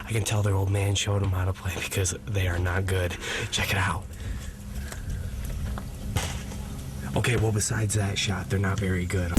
I can tell their old man showed them how to play because they are not good. Check it out. Okay, well, besides that shot, they're not very good.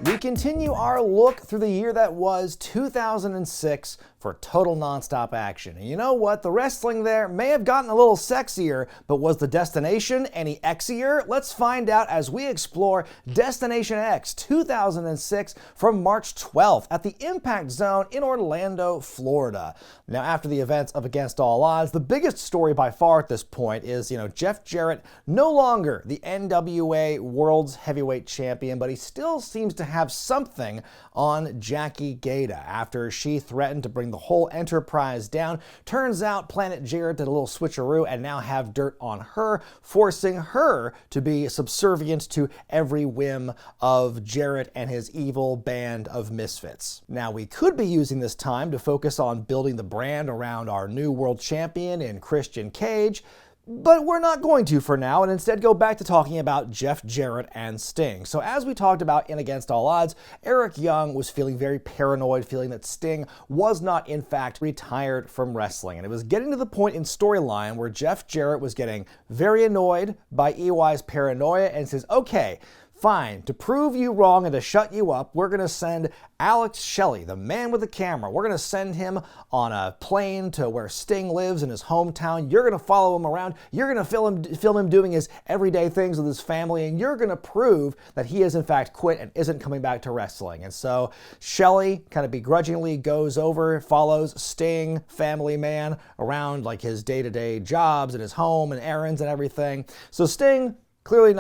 We continue our look through the year that was 2006 for total nonstop action. And you know what? The wrestling there may have gotten a little sexier, but was the destination any X-ier? Let's find out as we explore Destination X 2006 from March 12th at the Impact Zone in Orlando, Florida. Now, after the events of Against All Odds, the biggest story by far at this point is, Jeff Jarrett no longer the NWA World's Heavyweight Champion, but he still seems to have something on Jackie Gata after she threatened to bring the whole enterprise down. Turns out Planet Jarrett did a little switcheroo and now have dirt on her, forcing her to be subservient to every whim of Jarrett and his evil band of misfits. Now, we could be using this time to focus on building the brand around our new world champion in Christian Cage, but we're not going to for now, and instead go back to talking about Jeff Jarrett and Sting. So as we talked about in Against All Odds, Eric Young was feeling very paranoid, feeling that Sting was not in fact retired from wrestling. And it was getting to the point in storyline where Jeff Jarrett was getting very annoyed by EY's paranoia and says, okay, fine, to prove you wrong and to shut you up, we're going to send Alex Shelley, the man with the camera. We're going to send him on a plane to where Sting lives in his hometown. You're going to follow him around. You're going to film him doing his everyday things with his family, and you're going to prove that he has in fact quit and isn't coming back to wrestling. And so Shelley kind of begrudgingly goes over, follows Sting, family man, around like his day-to-day jobs and his home and errands and everything. So Sting, clearly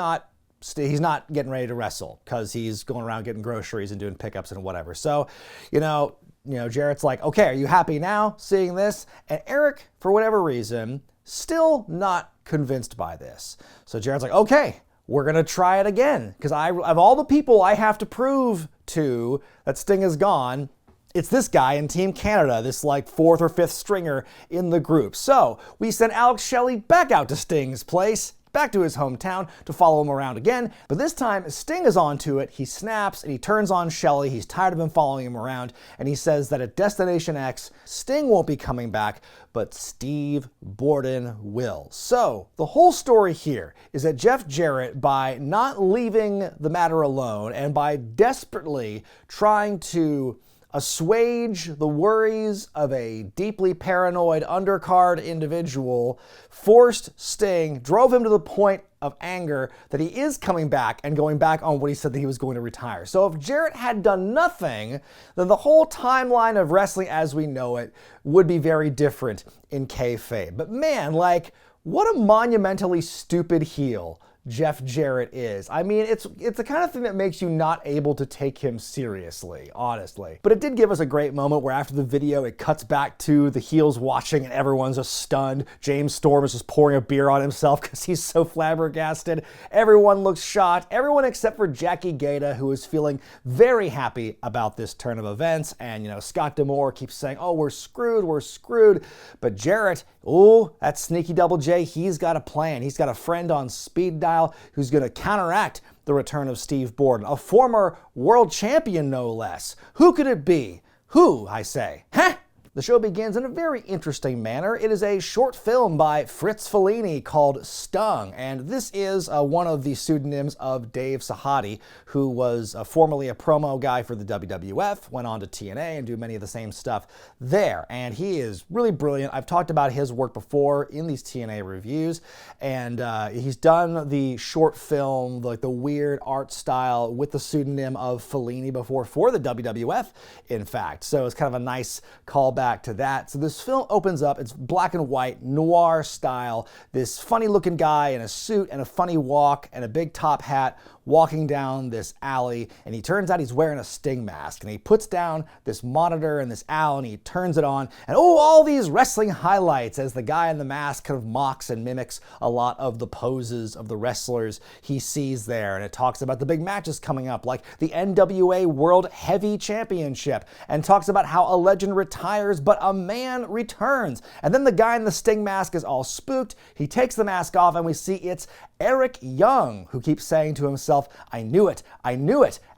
he's not getting ready to wrestle because he's going around getting groceries and doing pickups and whatever. So, Jarrett's like, okay, are you happy now seeing this? And Eric, for whatever reason, still not convinced by this. So Jarrett's like, okay, we're going to try it again because of all the people I have to prove to that Sting is gone, it's this guy in Team Canada, this like fourth or fifth stringer in the group. So we send Alex Shelley back out to Sting's place, back to his hometown to follow him around again. But this time, Sting is onto it. He snaps and he turns on Shelley. He's tired of him following him around. And he says that at Destination X, Sting won't be coming back, but Steve Borden will. So the whole story here is that Jeff Jarrett, by not leaving the matter alone and by desperately trying to assuage the worries of a deeply paranoid undercard individual, forced Sting, drove him to the point of anger that he is coming back and going back on what he said that he was going to retire. So if Jarrett had done nothing, then the whole timeline of wrestling as we know it would be very different in kayfabe. But man, what a monumentally stupid heel Jeff Jarrett is. I mean, it's the kind of thing that makes you not able to take him seriously, honestly. But it did give us a great moment where after the video, it cuts back to the heels watching and everyone's just stunned. James Storm is just pouring a beer on himself because he's so flabbergasted. Everyone looks shocked, everyone except for Jackie Gata, who is feeling very happy about this turn of events. And, Scott D'Amore keeps saying, oh, we're screwed. But Jarrett, that sneaky Double J, he's got a plan. He's got a friend on speed dial who's going to counteract the return of Steve Borden, a former world champion no less. Who could it be? Who, I say? Huh? The show begins in a very interesting manner. It is a short film by Fritz Fellini called Stung, and this is one of the pseudonyms of Dave Sahadi, who was formerly a promo guy for the WWF, went on to TNA and do many of the same stuff there, and he is really brilliant. I've talked about his work before in these TNA reviews, and he's done the short film, like the weird art style with the pseudonym of Fellini before for the WWF, in fact, so it's kind of a nice callback to that. So this film opens up, it's black and white, noir style, this funny looking guy in a suit and a funny walk and a big top hat walking down this alley, and he turns out he's wearing a Sting mask, and he puts down this monitor in this alley and he turns it on, and all these wrestling highlights as the guy in the mask kind of mocks and mimics a lot of the poses of the wrestlers he sees there, and it talks about the big matches coming up like the NWA World Heavy Championship, and talks about how a legend retires but a man returns, and then the guy in the Sting mask is all spooked, he takes the mask off and we see it's Eric Young, who keeps saying to himself, I knew it,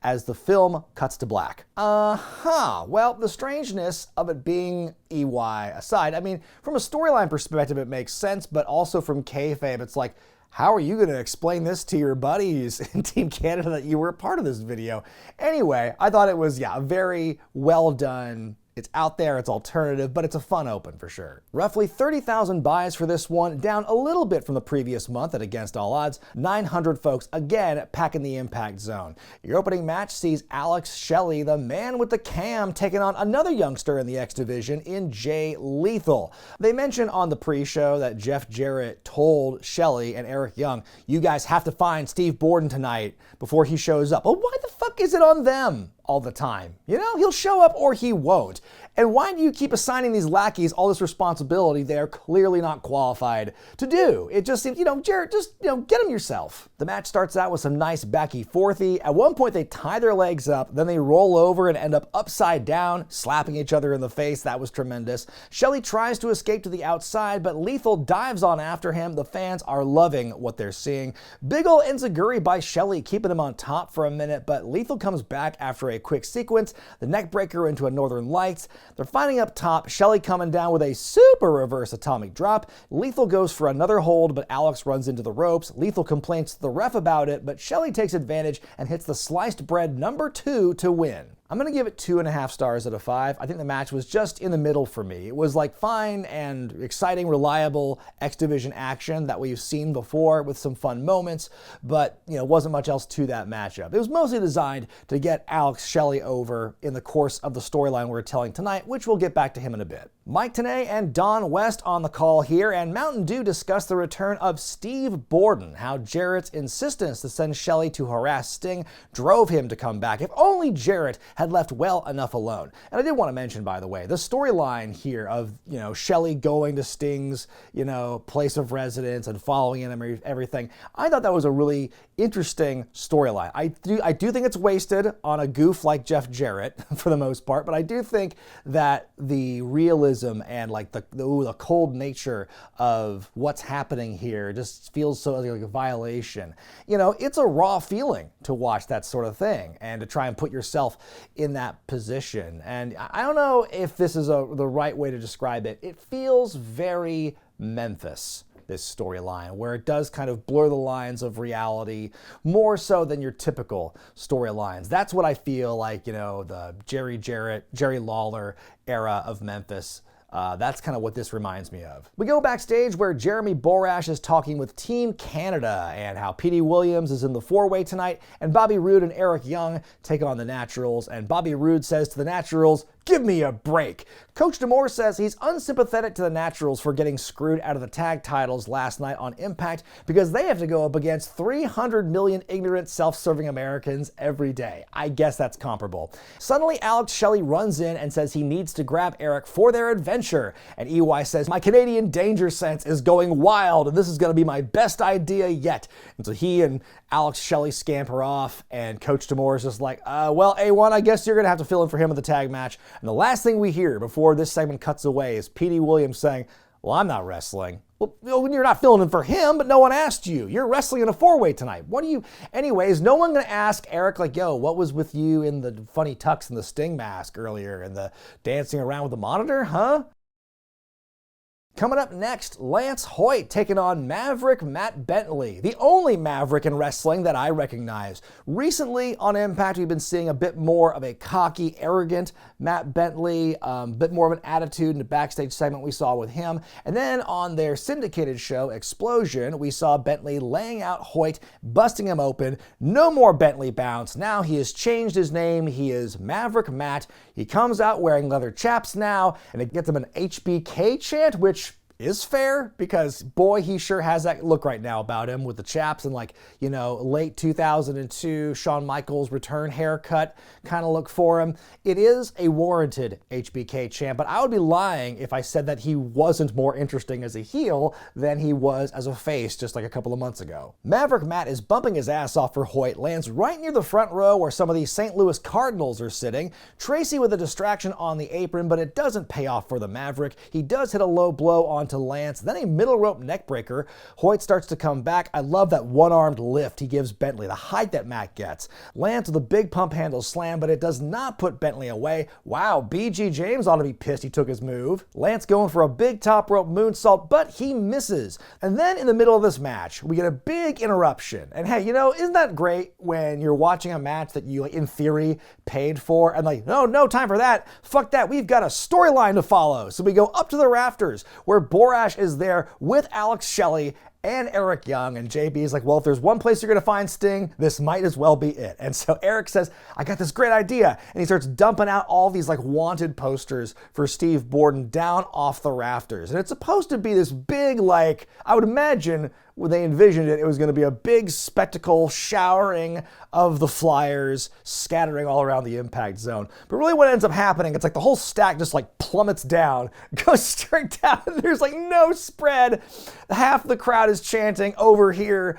as the film cuts to black. Well, the strangeness of it being EY aside, I mean, from a storyline perspective, it makes sense, but also from kayfabe, it's like, how are you going to explain this to your buddies in Team Canada that you were a part of this video? Anyway, I thought it was, a very well done. It's out there, it's alternative, but it's a fun open for sure. Roughly 30,000 buys for this one, down a little bit from the previous month at Against All Odds. 900 folks, again, packing the impact zone. Your opening match sees Alex Shelley, the man with the cam, taking on another youngster in the X Division in Jay Lethal. They mentioned on the pre-show that Jarrett told Shelley and Eric Young, you guys have to find Steve Borden tonight before he shows up. Well, why the fuck is it on them all the time? You know, he'll show up or he won't. And why do you keep assigning these lackeys all this responsibility they're clearly not qualified to do? It just seems, Jarrett, just, get them yourself. The match starts out with some nice backy-forthy. At one point, they tie their legs up, then they roll over and end up upside down, slapping each other in the face. That was tremendous. Shelley tries to escape to the outside, but Lethal dives on after him. The fans are loving what they're seeing. Big ol' enziguri by Shelley, keeping him on top for a minute, but Lethal comes back after a quick sequence, the neck breaker into a Northern Lights. They're fighting up top, Shelley coming down with a super reverse atomic drop. Lethal goes for another hold, but Alex runs into the ropes. Lethal complains to the ref about it, but Shelley takes advantage and hits the sliced bread number 2 to win. I'm going to give it 2.5 stars out of 5. I think the match was just in the middle for me. It was like fine and exciting, reliable X Division action that we've seen before with some fun moments, but wasn't much else to that matchup. It was mostly designed to get Alex Shelley over in the course of the storyline we're telling tonight, which we'll get back to him in a bit. Mike Tenay and Don West on the call here, and Mountain Dew discussed the return of Steve Borden, how Jarrett's insistence to send Shelley to harass Sting drove him to come back. If only Jarrett had left well enough alone. And I did want to mention, by the way, the storyline here of, Shelley going to Sting's, place of residence and following him and everything. I thought that was a really interesting storyline. I do think it's wasted on a goof like Jeff Jarrett for the most part, but I do think that the realism and like the cold nature of what's happening here just feels so like a violation. It's a raw feeling to watch that sort of thing and to try and put yourself in that position. And I don't know if this is the right way to describe it. It feels very Memphis, this storyline, where it does kind of blur the lines of reality more so than your typical storylines. That's what I feel like, the Jerry Lawler era of Memphis. That's kind of what this reminds me of. We go backstage where Jeremy Borash is talking with Team Canada and how Petey Williams is in the 4-way tonight, and Bobby Roode and Eric Young take on the Naturals, and Bobby Roode says to the Naturals, give me a break. Coach D'Amore says he's unsympathetic to the Naturals for getting screwed out of the tag titles last night on Impact because they have to go up against 300 million ignorant, self-serving Americans every day. I guess that's comparable. Suddenly, Alex Shelley runs in and says he needs to grab Eric for their adventure. And EY says, my Canadian danger sense is going wild and this is going to be my best idea yet. And so he and Alex Shelley scamper off and Coach D'Amore is just like, well, A1, I guess you're going to have to fill in for him in the tag match. And the last thing we hear before this segment cuts away is Petey Williams saying, well, I'm not wrestling. Well, you're not filling in for him, but no one asked you. You're wrestling in a 4-way tonight. What do you... Anyways, no one going to ask Eric, like, yo, what was with you in the funny tux and the Sting mask earlier and the dancing around with the monitor, huh? Coming up next, Lance Hoyt taking on Maverick Matt Bentley, the only Maverick in wrestling that I recognize. Recently on Impact, we've been seeing a bit more of a cocky, arrogant Matt Bentley, a bit more of an attitude in the backstage segment we saw with him. And then on their syndicated show, Explosion, we saw Bentley laying out Hoyt, busting him open. No more Bentley bounce. Now he has changed his name. He is Maverick Matt. He comes out wearing leather chaps now, and it gets him an HBK chant, which is fair because boy, he sure has that look right now about him with the chaps and late 2002 Shawn Michaels return haircut kind of look for him. It is a warranted HBK chant, but I would be lying if I said that he wasn't more interesting as a heel than he was as a face just like a couple of months ago. Maverick Matt is bumping his ass off for Hoyt, lands right near the front row where some of the St. Louis Cardinals are sitting. Tracy with a distraction on the apron, but it doesn't pay off for the Maverick. He does hit a low blow on onto Lance, then a middle rope neckbreaker. Hoyt starts to come back. I love that one-armed lift he gives Bentley, the height that Matt gets. Lance with a big pump handle slam, but it does not put Bentley away. Wow, BG James ought to be pissed he took his move. Lance going for a big top rope moonsault, but he misses. And then in the middle of this match, we get a big interruption. And hey, isn't that great when you're watching a match that you, in theory, paid for, and no time for that. Fuck that, we've got a storyline to follow. So we go up to the rafters, where Borash is there with Alex Shelley and Eric Young, and JB is like, well, if there's one place you're gonna find Sting, this might as well be it. And so Eric says, I got this great idea. And he starts dumping out all these wanted posters for Steve Borden down off the rafters. And it's supposed to be this big, I would imagine when they envisioned it, it was gonna be a big spectacle showering of the flyers scattering all around the impact zone. But really what ends up happening, it's the whole stack just plummets down, goes straight down, and there's no spread. Half the crowd is chanting over here,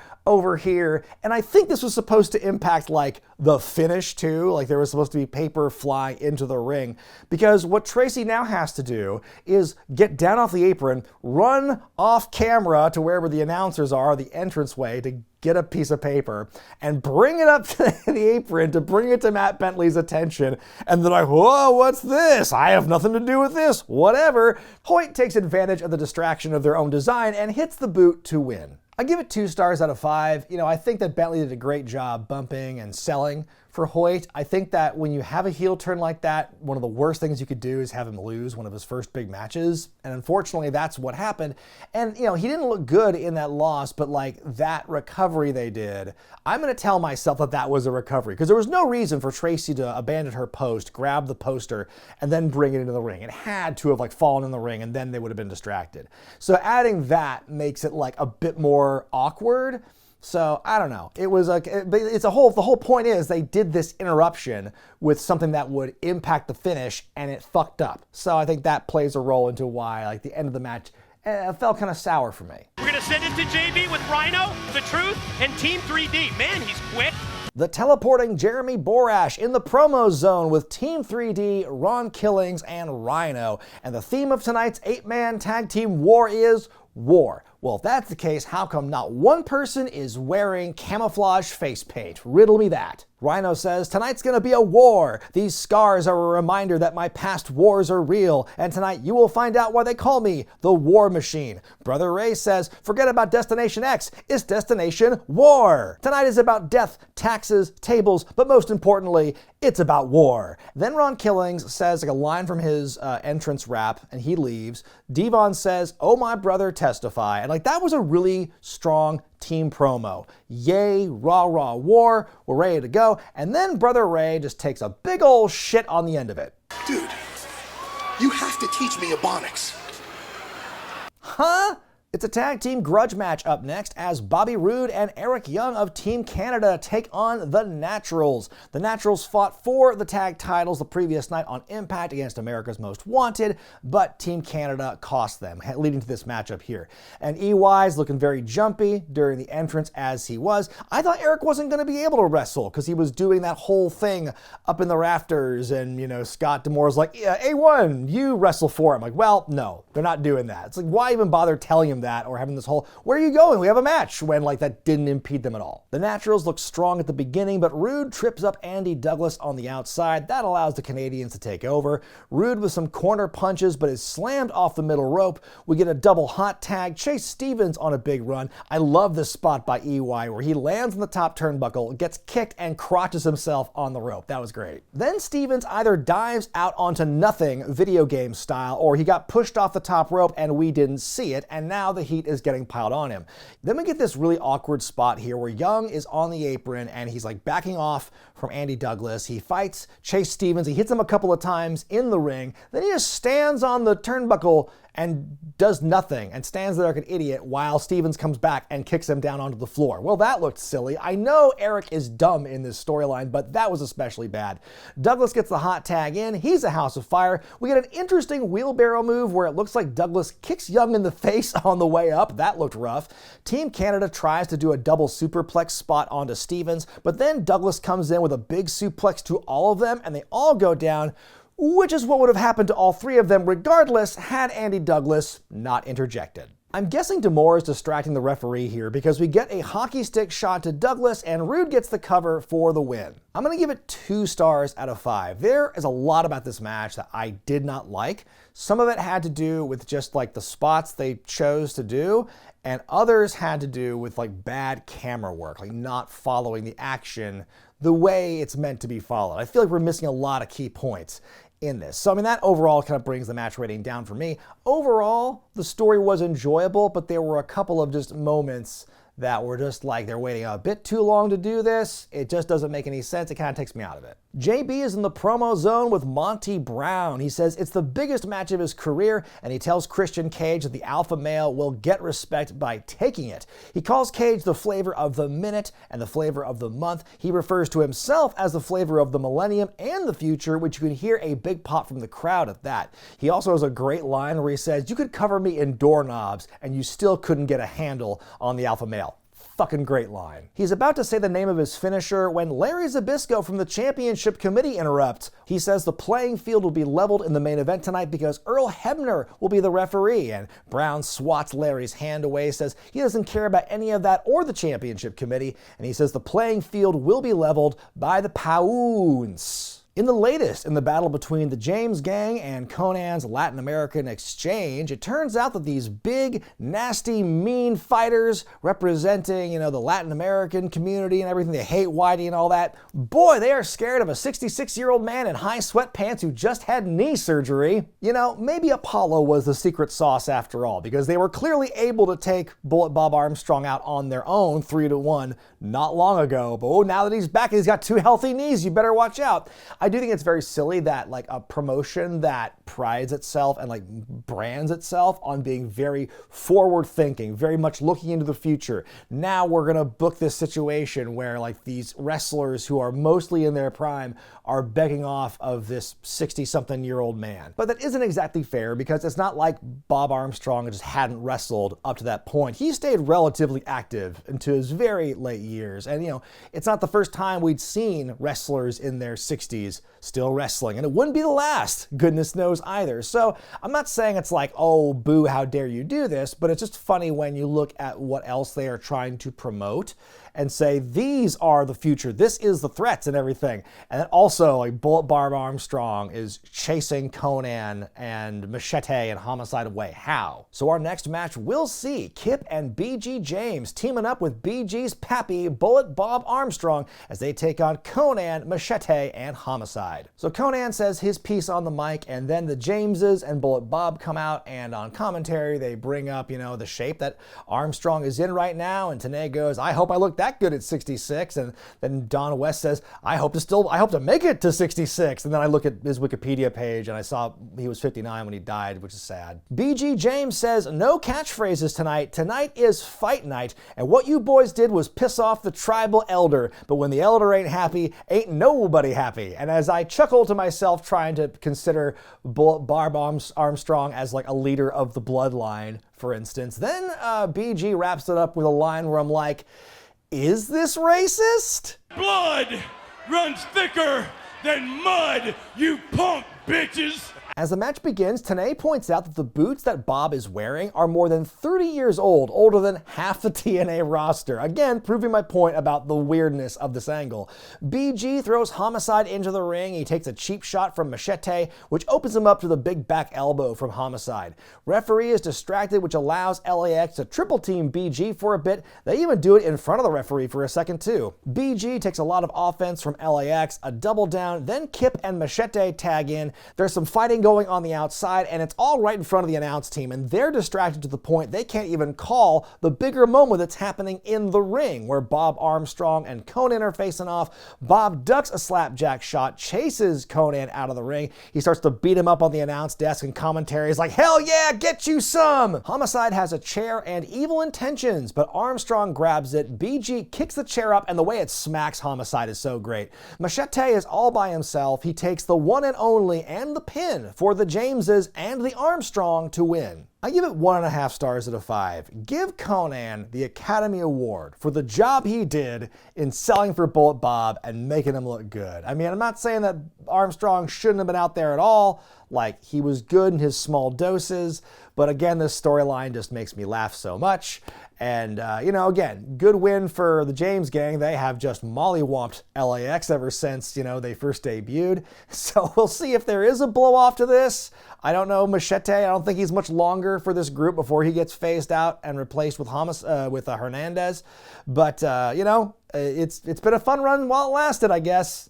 and I think this was supposed to impact the finish too, there was supposed to be paper fly into the ring, because what Tracy now has to do is get down off the apron, run off camera to wherever the announcers are, the entranceway, to get a piece of paper and bring it up to the apron to bring it to Matt Bentley's attention. And they're like, whoa, what's this? I have nothing to do with this. Whatever. Hoyt takes advantage of the distraction of their own design and hits the boot to win. I give it 2 stars out of 5. I think that Bentley did a great job bumping and selling for Hoyt. I think that when you have a heel turn like that, one of the worst things you could do is have him lose one of his first big matches. And unfortunately, that's what happened. And, he didn't look good in that loss, but that recovery they did, I'm going to tell myself that that was a recovery, because there was no reason for Tracy to abandon her post, grab the poster, and then bring it into the ring. It had to have fallen in the ring, and then they would have been distracted. So adding that makes it a bit more awkward. So I don't know. It was the whole point is they did this interruption with something that would impact the finish, and it fucked up. So I think that plays a role into why the end of the match felt kind of sour for me. We're gonna send it to JB with Rhino, The Truth, and Team 3D. Man, he's quick. The teleporting Jeremy Borash in the promo zone with Team 3D, Ron Killings, and Rhino. And the theme of tonight's 8-man tag team war is war. Well, if that's the case, how come not one person is wearing camouflage face paint? Riddle me that. Rhino says, tonight's gonna be a war. These scars are a reminder that my past wars are real, and tonight you will find out why they call me the War Machine. Brother Ray says, forget about Destination X, it's Destination War. Tonight is about death, taxes, tables, but most importantly, it's about war. Then Ron Killings says a line from his entrance rap, and he leaves. Devon says, oh my brother, testify. And that was a really strong team promo. Yay, rah, war, we're ready to go. And then Brother Ray just takes a big old shit on the end of it. Dude, you have to teach me Ebonics. Huh? It's a tag team grudge match up next as Bobby Roode and Eric Young of Team Canada take on the Naturals. The Naturals fought for the tag titles the previous night on Impact against America's Most Wanted, but Team Canada cost them, leading to this matchup here. And EY's looking very jumpy during the entrance as he was. I thought Eric wasn't going to be able to wrestle because he was doing that whole thing up in the rafters, and Scott D'Amore's like, yeah, A1, you wrestle for him. Well, no, they're not doing that. It's why even bother telling him that, or having this whole, where are you going? We have a match, when that didn't impede them at all. The Naturals look strong at the beginning, but Roode trips up Andy Douglas on the outside. That allows the Canadians to take over. Roode with some corner punches, but is slammed off the middle rope. We get a double hot tag. Chase Stevens on a big run. I love this spot by EY where he lands on the top turnbuckle, gets kicked, and crotches himself on the rope. That was great. Then Stevens either dives out onto nothing, video game style, or he got pushed off the top rope and we didn't see it, and now the heat is getting piled on him. Then we get this really awkward spot here where Young is on the apron and he's backing off from Andy Douglas. He fights Chase Stevens. He hits him a couple of times in the ring. Then he just stands on the turnbuckle and does nothing and stands there like an idiot while Stevens comes back and kicks him down onto the floor. Well, that looked silly. I know Eric is dumb in this storyline, but that was especially bad. Douglas gets the hot tag in. He's a house of fire. We get an interesting wheelbarrow move where it looks like Douglas kicks Young in the face on the way up. That looked rough. Team Canada tries to do a double superplex spot onto Stevens, but then Douglas comes in with a big suplex to all of them, and they all go down. which is what would have happened to all three of them regardless had Andy Douglas not interjected. I'm guessing D'Amore is distracting the referee here because we get a hockey stick shot to Douglas and Rude gets the cover for the win. I'm going to give it 2 stars out of 5. There is a lot about this match that I did not like. Some of it had to do with just like the spots they chose to do, and others had to do with like bad camera work, like not following the action the way it's meant to be followed. I feel like we're missing a lot of key points in this. So I mean, that overall kind of brings the match rating down for me. Overall, the story was enjoyable, but there were a couple of just moments that were just like they're waiting a bit too long to do this. It just doesn't make any sense. It kind of takes me out of it. JB is in the promo zone with Monty Brown. He says it's the biggest match of his career, and he tells Christian Cage that the alpha male will get respect by taking it. He calls Cage the flavor of the minute and the flavor of the month. He refers to himself as the flavor of the millennium and the future, which you can hear a big pop from the crowd at that. He also has a great line where he says, "You could cover me in doorknobs and you still couldn't get a handle on the alpha male." Fucking great line. He's about to say the name of his finisher when Larry Zbyszko from the championship committee interrupts. He says the playing field will be leveled in the main event tonight because Earl Hebner will be the referee, and Brown swats Larry's hand away, says he doesn't care about any of that or the championship committee, and he says the playing field will be leveled by the Pounds. In the latest in the battle between the James Gang and Konnan's Latin American Exchange, it turns out that these big, nasty, mean fighters representing, the Latin American community and everything, they hate Whitey and all that, boy, they are scared of a 66-year-old man in high sweatpants who just had knee surgery. Maybe Apollo was the secret sauce after all, because they were clearly able to take Bullet Bob Armstrong out on their own 3-1 not long ago, but now that he's back and he's got 2 healthy knees, you better watch out. I do think it's very silly that like a promotion that prides itself and like brands itself on being very forward thinking, very much looking into the future. Now we're going to book this situation where like these wrestlers who are mostly in their prime are begging off of this 60-something-year-old man. But that isn't exactly fair because it's not like Bob Armstrong just hadn't wrestled up to that point. He stayed relatively active into his very late years. And it's not the first time we'd seen wrestlers in their 60s still wrestling, and it wouldn't be the last, goodness knows either. So I'm not saying it's like, oh, boo, how dare you do this, but it's just funny when you look at what else they are trying to promote and say, these are the future, this is the threats and everything. And then also, like, Bullet Bob Armstrong is chasing Konnan and Machete and Homicide away. How? So our next match, we'll see Kip and BG James teaming up with BG's pappy, Bullet Bob Armstrong, as they take on Konnan, Machete, and Homicide. So Konnan says his piece on the mic, and then the Jameses and Bullet Bob come out, and on commentary, they bring up, the shape that Armstrong is in right now, and TNA goes, I hope I look that good at 66, and then Don West says, I hope to make it to 66, and then I look at his Wikipedia page, and I saw he was 59 when he died, which is sad. BG James says, no catchphrases tonight. Tonight is fight night, and what you boys did was piss off the tribal elder, but when the elder ain't happy, ain't nobody happy. And as I chuckle to myself trying to consider Bullet Bob Armstrong as like a leader of the bloodline, for instance, then BG wraps it up with a line where I'm like, is this racist? Blood runs thicker than mud, you punk bitches! As the match begins, TNA points out that the boots that Bob is wearing are more than 30 years old, older than half the TNA roster. Again, proving my point about the weirdness of this angle. BG throws Homicide into the ring. He takes a cheap shot from Machete, which opens him up to the big back elbow from Homicide. Referee is distracted, which allows LAX to triple team BG for a bit. They even do it in front of the referee for a second too. BG takes a lot of offense from LAX, a double down, then Kip and Machete tag in. There's some fighting going on the outside, and it's all right in front of the announce team, and they're distracted to the point they can't even call the bigger moment that's happening in the ring, where Bob Armstrong and Konnan are facing off. Bob ducks a slapjack shot, chases Konnan out of the ring. He starts to beat him up on the announce desk, and commentary is like, hell yeah, get you some! Homicide has a chair and evil intentions, but Armstrong grabs it. BG kicks the chair up, and the way it smacks Homicide is so great. Machete is all by himself. He takes the one and only and the pin for the Jameses and the Armstrong to win. I give it 1.5 stars out of 5. Give Konnan the Academy Award for the job he did in selling for Bullet Bob and making him look good. I mean, I'm not saying that Armstrong shouldn't have been out there at all. Like, he was good in his small doses, but again, this storyline just makes me laugh so much. And, again, good win for the James gang. They have just mollywomped LAX ever since, they first debuted. So we'll see if there is a blow-off to this. I don't know, Machete, I don't think he's much longer for this group before he gets phased out and replaced with Hernandez. But, it's been a fun run while it lasted, I guess.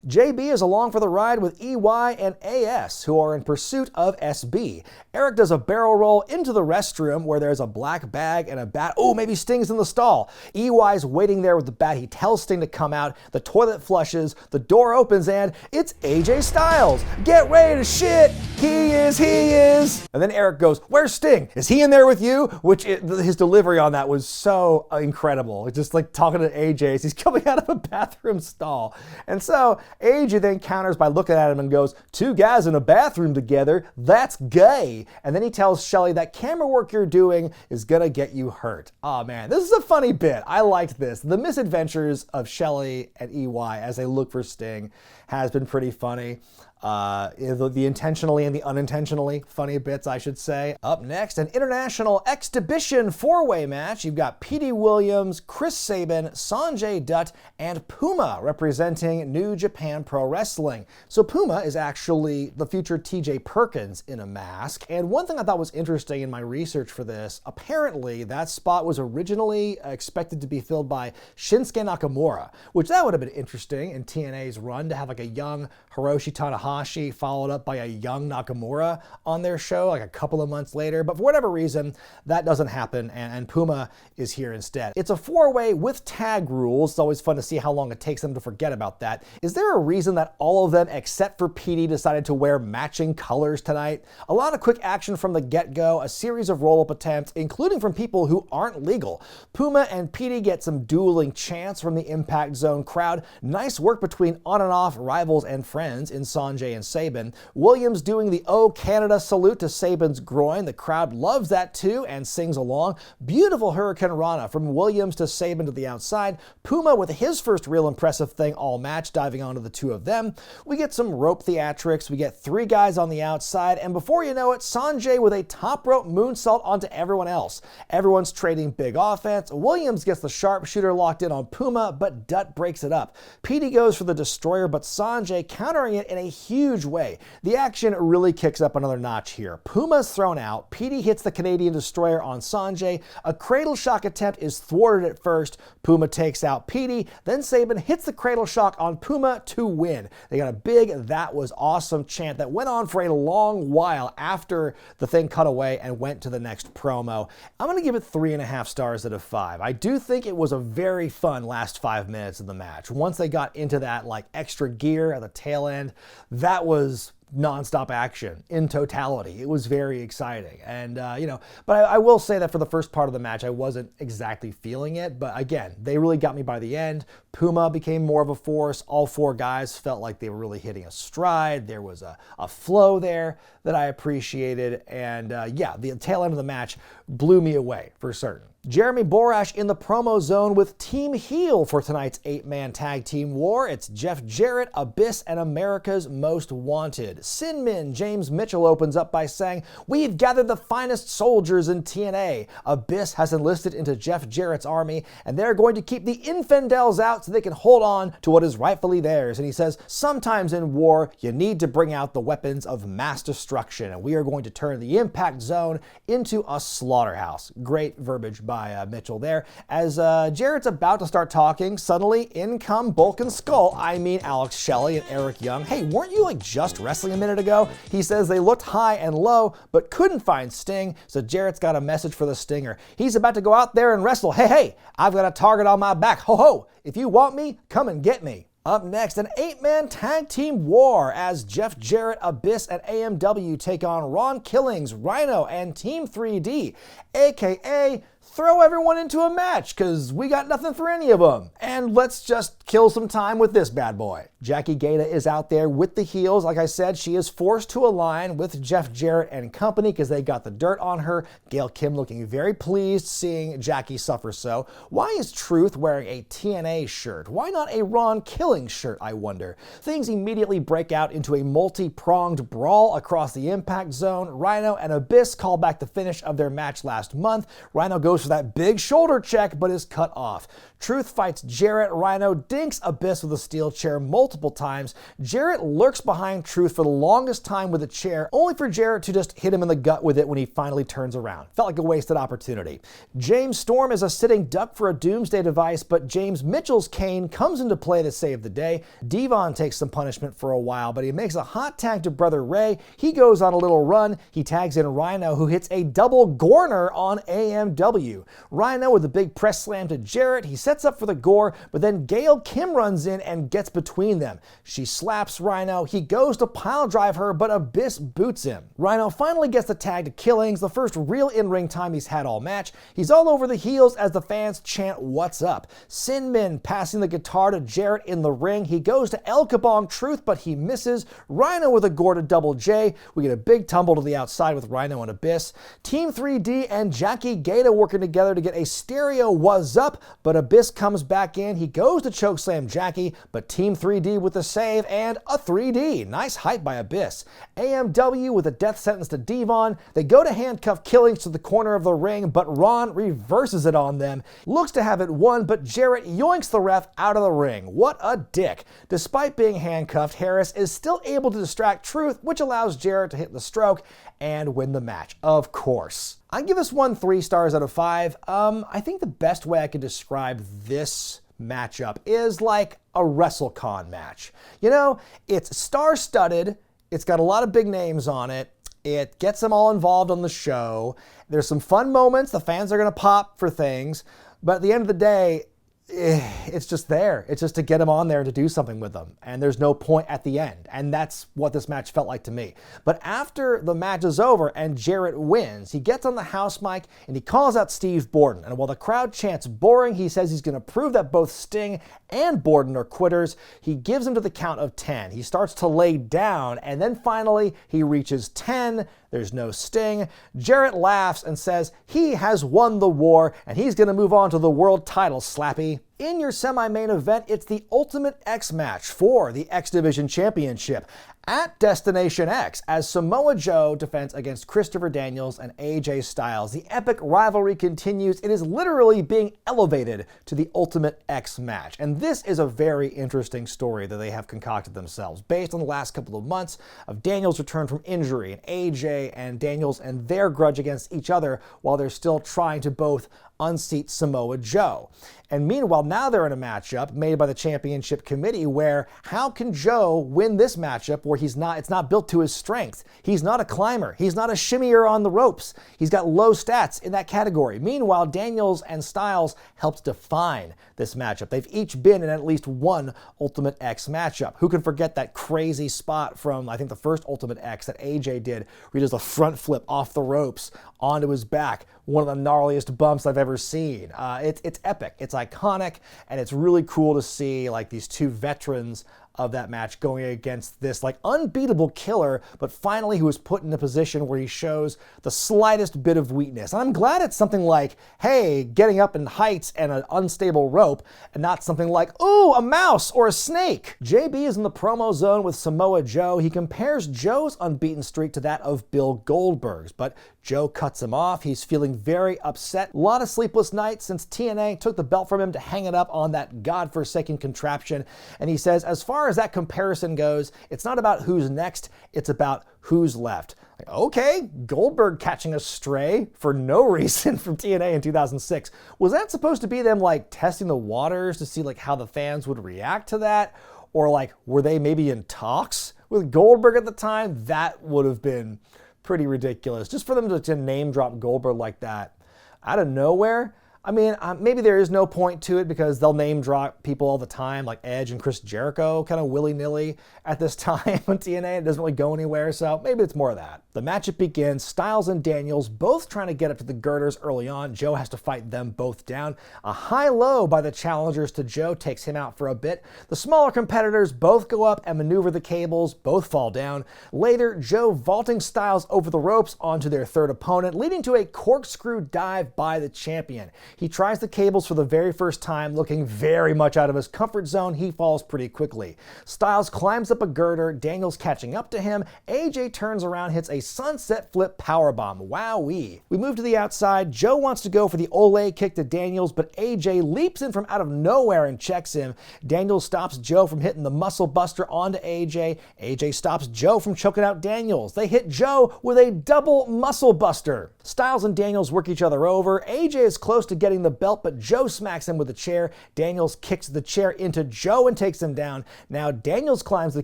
JB is along for the ride with EY and AS, who are in pursuit of SB. Eric does a barrel roll into the restroom where there's a black bag and a bat. Oh, maybe Sting's in the stall. EY's waiting there with the bat. He tells Sting to come out. The toilet flushes. The door opens and it's AJ Styles. Get ready to shit. He is. And then Eric goes, where's Sting? Is he in there with you? His delivery on that was so incredible. It's just like talking to AJ as he's coming out of a bathroom stall. And so AJ then counters by looking at him and goes, 2 guys in a bathroom together, that's gay. And then he tells Shelley that camera work you're doing is gonna get you hurt. Oh man, this is a funny bit. I liked this. The misadventures of Shelley and EY as they look for Sting has been pretty funny. The intentionally and the unintentionally funny bits, I should say. Up next, an international exhibition 4-way match. You've got Petey Williams, Chris Sabin, Sonjay Dutt, and Puma representing New Japan Pro Wrestling. So Puma is actually the future TJ Perkins in a mask. And one thing I thought was interesting in my research for this, apparently that spot was originally expected to be filled by Shinsuke Nakamura, which that would have been interesting in TNA's run to have like a young Hiroshi Tanahashi followed up by a young Nakamura on their show like a couple of months later. But for whatever reason, that doesn't happen, and Puma is here instead. It's a 4-way with tag rules. It's always fun to see how long it takes them to forget about that. Is there a reason that all of them, except for Petey, decided to wear matching colors tonight? A lot of quick action from the get-go, a series of roll-up attempts, including from people who aren't legal. Puma and Petey get some dueling chants from the Impact Zone crowd. Nice work between on and off rivals and friends in Sonjay and Sabin. Williams doing the Oh Canada salute to Sabin's groin. The crowd loves that too and sings along. Beautiful Hurricane Rana from Williams to Sabin to the outside. Puma with his first real impressive thing all match, diving onto the 2 of them. We get some rope theatrics. We get 3 guys on the outside, and before you know it, Sonjay with a top rope moonsault onto everyone else. Everyone's trading big offense. Williams gets the sharpshooter locked in on Puma, but Dutt breaks it up. Petey goes for the destroyer, but Sonjay countering it in a huge way. The action really kicks up another notch here. Puma's thrown out. Petey hits the Canadian destroyer on Sonjay. A cradle shock attempt is thwarted at first. Puma takes out Petey. Then Sabin hits the cradle shock on Puma to win. They got a big "that was awesome" chant that went on for a long while after the thing cut away and went to the next promo. I'm going to give it 3.5 stars out of 5. I do think it was a very fun last 5 minutes of the match. Once they got into that like extra gear at the tail end, that was nonstop action in totality. It was very exciting. And, but I will say that for the first part of the match, I wasn't exactly feeling it. But again, they really got me by the end. Puma became more of a force. All 4 guys felt like they were really hitting a stride. There was a flow there that I appreciated. And the tail end of the match blew me away for certain. Jeremy Borash in the promo zone with Team Heel for tonight's 8-man tag team war. It's Jeff Jarrett, Abyss, and America's Most Wanted. Sin Min James Mitchell opens up by saying, "We've gathered the finest soldiers in TNA. Abyss has enlisted into Jeff Jarrett's army, and they're going to keep the infidels out so they can hold on to what is rightfully theirs." And he says, "Sometimes in war, you need to bring out the weapons of mass destruction, and we are going to turn the Impact Zone into a slaughterhouse." Great verbiage by Mitchell there. As Jarrett's about to start talking, suddenly in come Bulk and Skull, Alex Shelley and Eric Young. "Hey, weren't you just wrestling a minute ago?" He says they looked high and low, but couldn't find Sting, so Jarrett's got a message for the Stinger. He's about to go out there and wrestle. Hey, I've got a target on my back. Ho ho, if you want me, come and get me. Up next, an 8-man tag team war as Jeff Jarrett, Abyss, and AMW take on Ron Killings, Rhino, and Team 3D, aka throw everyone into a match because we got nothing for any of them. And let's just kill some time with this bad boy. Jackie Gata is out there with the heels. Like I said, she is forced to align with Jeff Jarrett and company because they got the dirt on her. Gail Kim looking very pleased seeing Jackie suffer so. Why is Truth wearing a TNA shirt? Why not a Ron Killing shirt, I wonder? Things immediately break out into a multi-pronged brawl across the Impact Zone. Rhino and Abyss call back the finish of their match last month. Rhino goes for that big shoulder check but is cut off. Truth fights Jarrett. Rhino dinks Abyss with a steel chair multiple times. Jarrett lurks behind Truth for the longest time with a chair, only for Jarrett to just hit him in the gut with it when he finally turns around. Felt like a wasted opportunity. James Storm is a sitting duck for a doomsday device, but James Mitchell's cane comes into play to save the day. Devon takes some punishment for a while, but he makes a hot tag to Brother Ray. He goes on a little run. He tags in Rhino, who hits a double Gorner on AMW. Rhino with a big press slam to Jarrett. He sets up for the gore, but then Gail Kim runs in and gets between them. She slaps Rhino. He goes to pile drive her, but Abyss boots him. Rhino finally gets the tag to Killings, the first real in-ring time he's had all match. He's all over the heels as the fans chant, "What's up?" Sin Min passing the guitar to Jarrett in the ring. He goes to El Kabong Truth, but he misses. Rhino with a gore to Double J. We get a big tumble to the outside with Rhino and Abyss. Team 3D and Jackie Gata working together to get a stereo "Was Up," but Abyss comes back in. He goes to chokeslam Jackie, but Team 3D with the save and a 3D. Nice hype by Abyss. AMW with a death sentence to Devon. They go to handcuff Killings to the corner of the ring, but Ron reverses it on them. Looks to have it won, but Jarrett yoinks the ref out of the ring. What a dick. Despite being handcuffed, Harris is still able to distract Truth, which allows Jarrett to hit the stroke and win the match, of course. I give this one 3 stars out of 5. I think the best way I could describe this matchup is like a WrestleCon match. You know, it's star-studded, it's got a lot of big names on it, it gets them all involved on the show, there's some fun moments, the fans are going to pop for things, but at the end of the day, it's just there. It's just to get them on there to do something with them. And there's no point at the end. And that's what this match felt like to me. But after the match is over and Jarrett wins, he gets on the house mic and he calls out Steve Borden. And while the crowd chants boring, he says he's going to prove that both Sting and Borden are quitters. He gives him to the count of 10. He starts to lay down and then finally he reaches 10. There's no Sting. Jarrett laughs and says he has won the war and he's going to move on to the world title, Slappy. In your semi-main event, it's the Ultimate X match for the X Division Championship at Destination X as Samoa Joe defends against Christopher Daniels and AJ Styles. The epic rivalry continues. It is literally being elevated to the Ultimate X match. And this is a very interesting story that they have concocted themselves based on the last couple of months of Daniels' return from injury and AJ and Daniels and their grudge against each other while they're still trying to both unseat Samoa Joe. And meanwhile, now they're in a matchup made by the championship committee where how can Joe win this matchup where it's not built to his strength. He's not a climber. He's not a shimmier on the ropes. He's got low stats in that category. Meanwhile, Daniels and Styles helped define this matchup. They've each been in at least one Ultimate X matchup. Who can forget that crazy spot from, I think, the first Ultimate X that AJ did, where he does a front flip off the ropes onto his back. One of the gnarliest bumps I've ever seen. It's epic, it's iconic, and it's really cool to see like these two veterans of that match going against this like unbeatable killer, but finally who was put in a position where he shows the slightest bit of weakness. And I'm glad it's something like, hey, getting up in heights and an unstable rope, and not something like, ooh, a mouse or a snake. JB is in the promo zone with Samoa Joe. He compares Joe's unbeaten streak to that of Bill Goldberg's, but Joe cuts him off. He's feeling very upset. A lot of sleepless nights since TNA took the belt from him to hang it up on that godforsaken contraption. And he says, as far as that comparison goes, it's not about who's next, it's about who's left. Like, okay, Goldberg catching a stray for no reason from TNA in 2006. Was that supposed to be them like testing the waters to see like how the fans would react to that? Or like, were they maybe in talks with Goldberg at the time? That would have been pretty ridiculous. Just for them to name drop Goldberg like that out of nowhere. I mean, maybe there is no point to it because they'll name drop people all the time, like Edge and Chris Jericho, kind of willy-nilly at this time on TNA. It doesn't really go anywhere, so maybe it's more of that. The matchup begins. Styles and Daniels both trying to get up to the girders early on. Joe has to fight them both down. A high-low by the challengers to Joe takes him out for a bit. The smaller competitors both go up and maneuver the cables. Both fall down. Later, Joe vaulting Styles over the ropes onto their third opponent, leading to a corkscrew dive by the champion. He tries the cables for the very first time, looking very much out of his comfort zone. He falls pretty quickly. Styles climbs up a girder, Daniels catching up to him. AJ turns around, hits a sunset flip powerbomb. Wowee. We move to the outside. Joe wants to go for the Ole kick to Daniels, but AJ leaps in from out of nowhere and checks him. Daniels stops Joe from hitting the muscle buster onto AJ. AJ stops Joe from choking out Daniels. They hit Joe with a double muscle buster. Styles and Daniels work each other over. AJ is close to getting the belt, but Joe smacks him with a chair. Daniels kicks the chair into Joe and takes him down. Now Daniels climbs the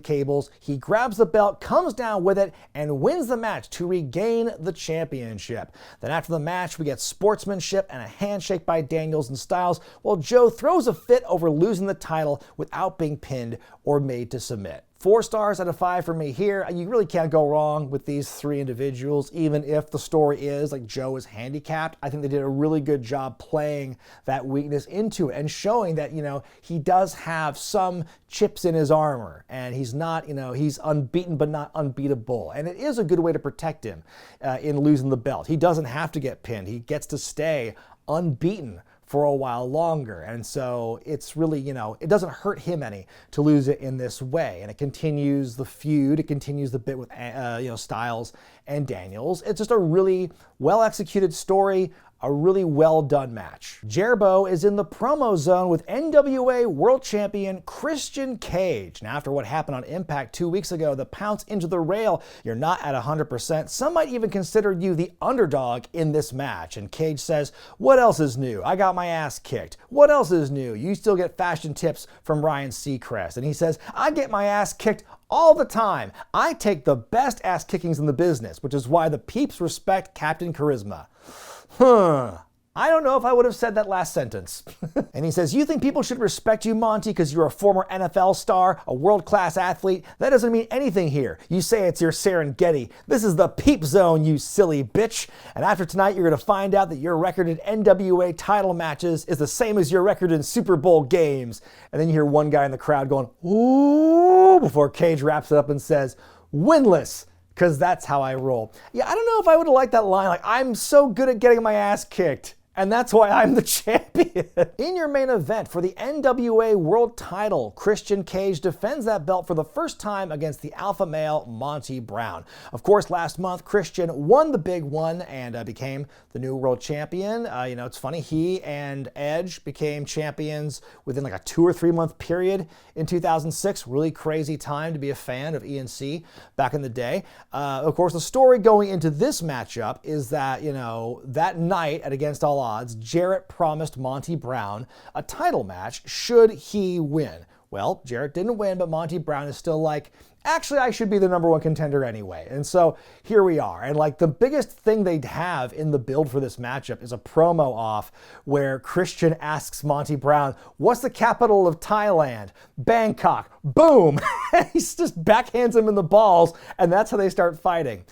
cables. He grabs the belt, comes down with it, and wins the match to regain the championship. Then after the match, we get sportsmanship and a handshake by Daniels and Styles, while Joe throws a fit over losing the title without being pinned or made to submit. 4 stars out of 5 for me here. You really can't go wrong with these 3 individuals, even if the story is like Joe is handicapped. I think they did a really good job playing that weakness into it and showing that, he does have some chips in his armor and he's not, he's unbeaten but not unbeatable. And it is a good way to protect him in losing the belt. He doesn't have to get pinned. He gets to stay unbeaten for a while longer. And so it's really, it doesn't hurt him any to lose it in this way. And it continues the feud. It continues the bit with, Styles and Daniels. It's just a really well-executed story, a really well-done match. Jerbo is in the promo zone with NWA World Champion Christian Cage. Now, after what happened on Impact 2 weeks ago, the pounce into the rail, you're not at 100%. Some might even consider you the underdog in this match. And Cage says, what else is new? I got my ass kicked. What else is new? You still get fashion tips from Ryan Seacrest. And he says, I get my ass kicked all the time. I take the best ass kickings in the business, which is why the peeps respect Captain Charisma. I don't know if I would have said that last sentence. And he says, you think people should respect you, Monty, because you're a former NFL star, a world-class athlete? That doesn't mean anything here. You say it's your Serengeti. This is the peep zone, you silly bitch. And after tonight, you're going to find out that your record in NWA title matches is the same as your record in Super Bowl games. And then you hear one guy in the crowd going, ooh, before Cage wraps it up and says, winless. Because that's how I roll. Yeah, I don't know if I would have liked that line, like, I'm so good at getting my ass kicked, and that's why I'm the champion. In your main event for the NWA World Title, Christian Cage defends that belt for the first time against the alpha male Monty Brown. Of course, last month, Christian won the big one and became the new world champion. It's funny, he and Edge became champions within like a 2 or 3 month period in 2006. Really crazy time to be a fan of ENC back in the day. Of course, the story going into this matchup is that, that night at Against All Odds, Jarrett promised Monty Brown a title match should he win. Well, Jarrett didn't win, but Monty Brown is still like, actually, I should be the #1 contender anyway. And so here we are. And like the biggest thing they'd have in the build for this matchup is a promo off where Christian asks Monty Brown, what's the capital of Thailand? Bangkok. Boom. He just backhands him in the balls, and that's how they start fighting.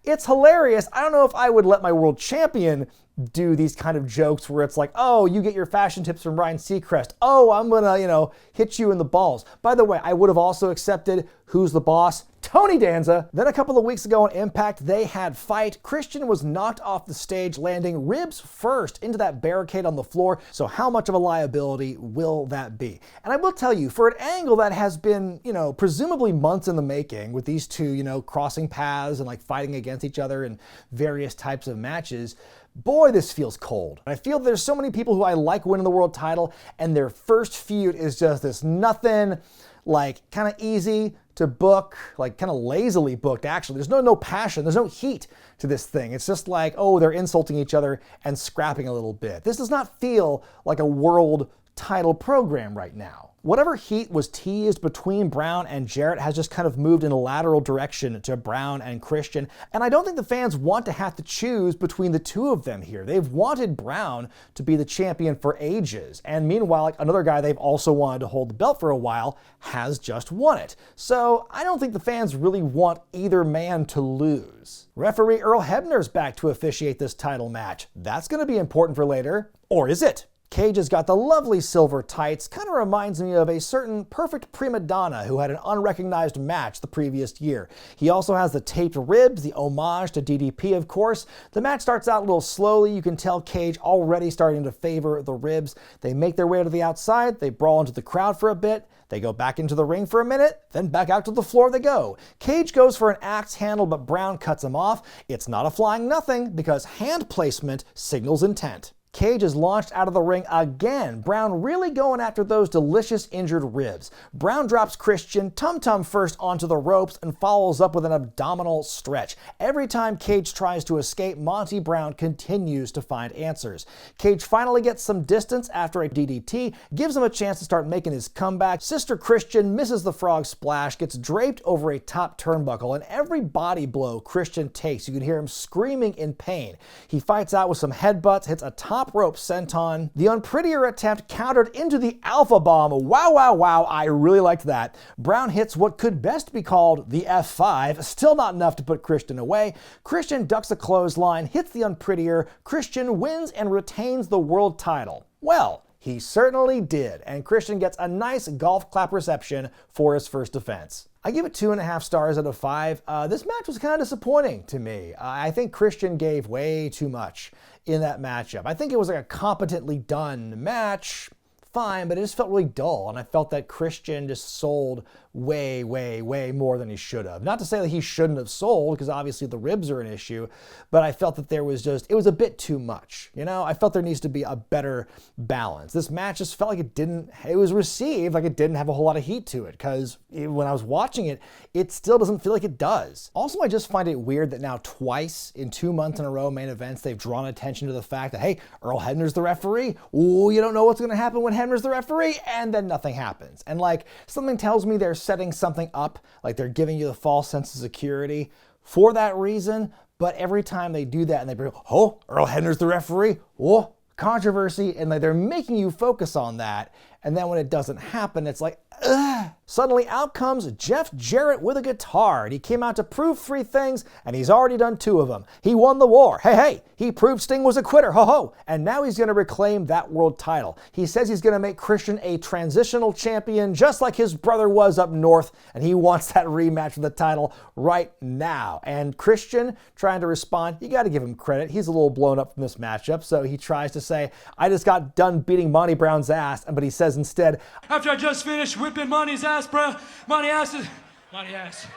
It's hilarious. I don't know if I would let my world champion do these kind of jokes where it's like, oh, you get your fashion tips from Ryan Seacrest. Oh, I'm gonna, hit you in the balls. By the way, I would have also accepted who's the boss? Tony Danza. Then a couple of weeks ago on Impact, they had fight. Christian was knocked off the stage, landing ribs first into that barricade on the floor. So how much of a liability will that be? And I will tell you, for an angle that has been, presumably months in the making with these two, crossing paths and like fighting against each other in various types of matches, boy, this feels cold. I feel there's so many people who I like winning the world title, and their first feud is just this nothing, like kind of easy to book, like kind of lazily booked actually. There's no passion, there's no heat to this thing. It's just like, oh, they're insulting each other and scrapping a little bit. This does not feel like a world title program right now. Whatever heat was teased between Brown and Jarrett has just kind of moved in a lateral direction to Brown and Christian, and I don't think the fans want to have to choose between the two of them here. They've wanted Brown to be the champion for ages, and meanwhile, like another guy they've also wanted to hold the belt for a while has just won it. So I don't think the fans really want either man to lose. Referee Earl Hebner's back to officiate this title match. That's going to be important for later. Or is it? Cage has got the lovely silver tights, kind of reminds me of a certain perfect prima donna who had an unrecognized match the previous year. He also has the taped ribs, the homage to DDP of course. The match starts out a little slowly, you can tell Cage already starting to favor the ribs. They make their way to the outside, they brawl into the crowd for a bit, they go back into the ring for a minute, then back out to the floor they go. Cage goes for an axe handle, but Brown cuts him off. It's not a flying nothing because hand placement signals intent. Cage is launched out of the ring again. Brown really going after those delicious injured ribs. Brown drops Christian, tum-tum first onto the ropes and follows up with an abdominal stretch. Every time Cage tries to escape, Monty Brown continues to find answers. Cage finally gets some distance after a DDT, gives him a chance to start making his comeback. Sister Christian misses the frog splash, gets draped over a top turnbuckle, and every body blow Christian takes, you can hear him screaming in pain. He fights out with some headbutts, hits a top rope senton. The unprettier attempt countered into the alpha bomb. Wow, wow, wow, I really liked that. Brown hits what could best be called the F5, still not enough to put Christian away. Christian ducks a clothesline, hits the unprettier. Christian wins and retains the world title. Well, he certainly did, and Christian gets a nice golf clap reception for his first defense. I give it 2.5 stars out of 5. This match was kind of disappointing to me. I think Christian gave way too much in that matchup. I think it was like a competently done match, fine, but it just felt really dull, and I felt that Christian just sold way, way, way more than he should have. Not to say that he shouldn't have sold, because obviously the ribs are an issue, but I felt that there was just, it was a bit too much. You know, I felt there needs to be a better balance. This match just felt like it was received like it didn't have a whole lot of heat to it, because when I was watching it, it still doesn't feel like it does. Also, I just find it weird that now twice in 2 months in a row, main events, they've drawn attention to the fact that, hey, Earl Hebner's the referee. Ooh, you don't know what's going to happen when Hebner's the referee, and then nothing happens. And like, something tells me they're setting something up, like they're giving you the false sense of security for that reason, but every time they do that and they bring, oh, Earl Hebner's the referee, oh, controversy, and like they're making you focus on that, and then when it doesn't happen, it's like, ugh. Suddenly out comes Jeff Jarrett with a guitar, and he came out to prove 3 things, and he's already done 2 of them. He won the war. Hey, hey, he proved Sting was a quitter. Ho, ho. And now he's going to reclaim that world title. He says he's going to make Christian a transitional champion, just like his brother was up north, and he wants that rematch for the title right now. And Christian, trying to respond, you got to give him credit. He's a little blown up from this matchup, so he tries to say, I just got done beating Monty Brown's ass, but he says instead, After I just finished whipping Monty's ass, bruh, Monty ass.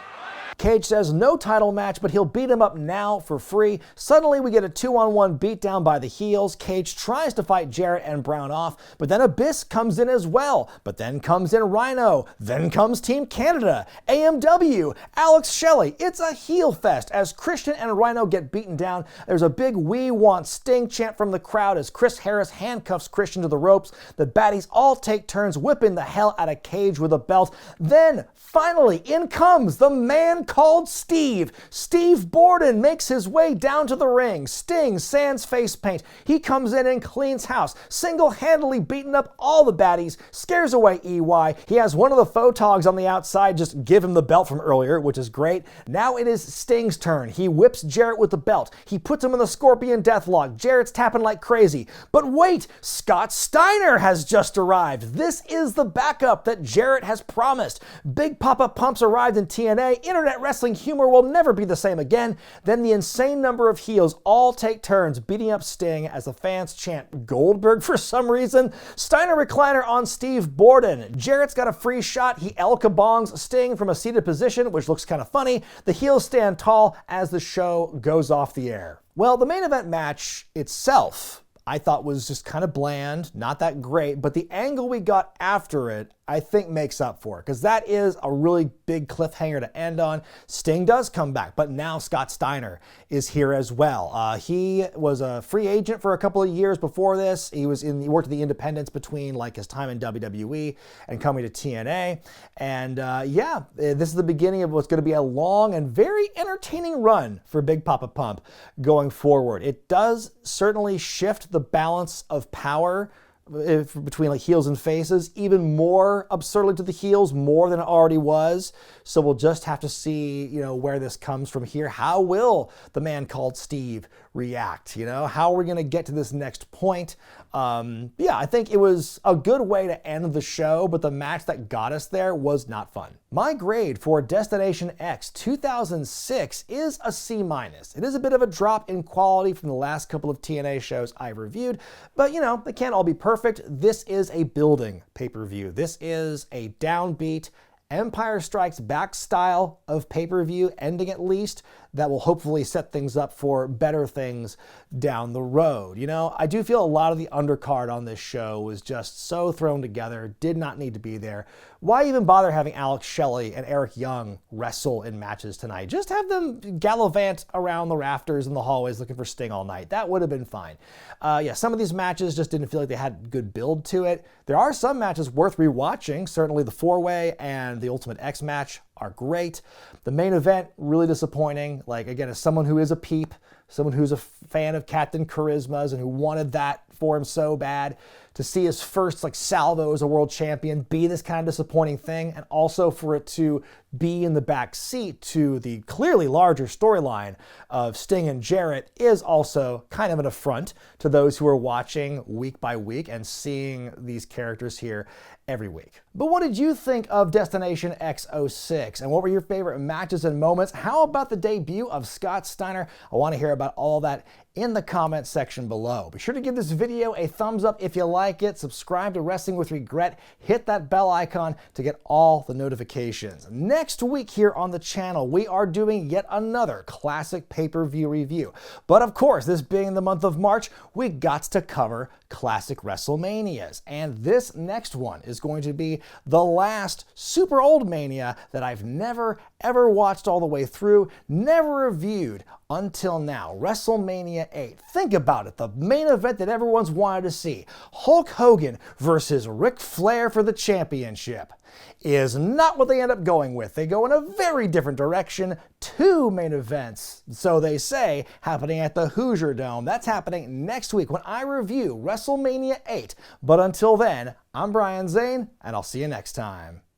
Cage says no title match, but he'll beat him up now for free. Suddenly we get a 2-on-1 beatdown by the heels. Cage tries to fight Jarrett and Brown off, but then Abyss comes in as well. But then comes in Rhino. Then comes Team Canada, AMW, Alex Shelley. It's a heel fest as Christian and Rhino get beaten down. There's a big "We Want Sting" chant from the crowd as Chris Harris handcuffs Christian to the ropes. The baddies all take turns whipping the hell out of Cage with a belt. Then, finally, in comes the man called Steve. Steve Borden makes his way down to the ring. Sting sans face paint. He comes in and cleans house, single-handedly beating up all the baddies, scares away EY. He has one of the photogs on the outside just give him the belt from earlier, which is great. Now it is Sting's turn. He whips Jarrett with the belt. He puts him in the Scorpion Deathlock. Jarrett's tapping like crazy. But wait, SCOTT STEINER has just arrived. This is the backup that Jarrett has promised. Big Papa Pumps arrived in TNA. Internet wrestling humor will never be the same again. Then the insane number of heels all take turns beating up Sting as the fans chant Goldberg for some reason. Steiner recliner on Steve Borden. Jarrett's got a free shot. He El Kabongs Sting from a seated position, which looks kind of funny. The heels stand tall as the show goes off the air. Well, the main event match itself, I thought was just kind of bland, not that great, but the angle we got after it, I think makes up for it, because that is a really big cliffhanger to end on. Sting does come back, but now Scott Steiner is here as well. He was a free agent for a couple of years before this. He worked at the independents between like his time in WWE and coming to TNA. And yeah, this is the beginning of what's going to be a long and very entertaining run for Big Papa Pump going forward. It does certainly shift the balance of power between like heels and faces even more absurdly to the heels, more than it already was. So we'll just have to see, where this comes from here. How will the man called Steve react? How are we going to get to this next point? Yeah, I think it was a good way to end the show, but the match that got us there was not fun. My grade for Destination X 2006 is a C-. It is a bit of a drop in quality from the last couple of TNA shows I've reviewed, but they can't all be perfect. This is a building pay-per-view. This is a downbeat, Empire Strikes Back style of pay-per-view ending, at least, that will hopefully set things up for better things down the road. I do feel a lot of the undercard on this show was just so thrown together, did not need to be there. Why even bother having Alex Shelley and Eric Young wrestle in matches tonight? Just have them gallivant around the rafters in the hallways looking for Sting all night. That would have been fine. Yeah, some of these matches just didn't feel like they had good build to it. There are some matches worth rewatching. Certainly the 4-way and the Ultimate X match are great. The main event, really disappointing. Like, again, as someone who is a peep, someone who's a fan of Captain Charisma's and who wanted that for him so bad, to see his first salvo as a world champion be this kind of disappointing thing, and also for it to be in the back seat to the clearly larger storyline of Sting and Jarrett is also kind of an affront to those who are watching week by week and seeing these characters here every week. But what did you think of Destination X06? And what were your favorite matches and moments? How about the debut of Scott Steiner? I want to hear about all that in the comment section below. Be sure to give this video a thumbs up if you like it. Subscribe to Wrestling with Regret. Hit that bell icon to get all the notifications. Next week here on the channel, we are doing yet another classic pay-per-view review. But of course, this being the month of March, we got to cover classic WrestleManias. And this next one is going to be the last super old Mania that I've never ever watched all the way through, never reviewed until now. WrestleMania 8. Think about it. The main event that everyone's wanted to see. Hulk Hogan versus Ric Flair for the championship. Is not what they end up going with. They go in a very different direction. 2 main events, so they say, happening at the Hoosier Dome. That's happening next week when I review WrestleMania 8. But until then, I'm Brian Zane, and I'll see you next time.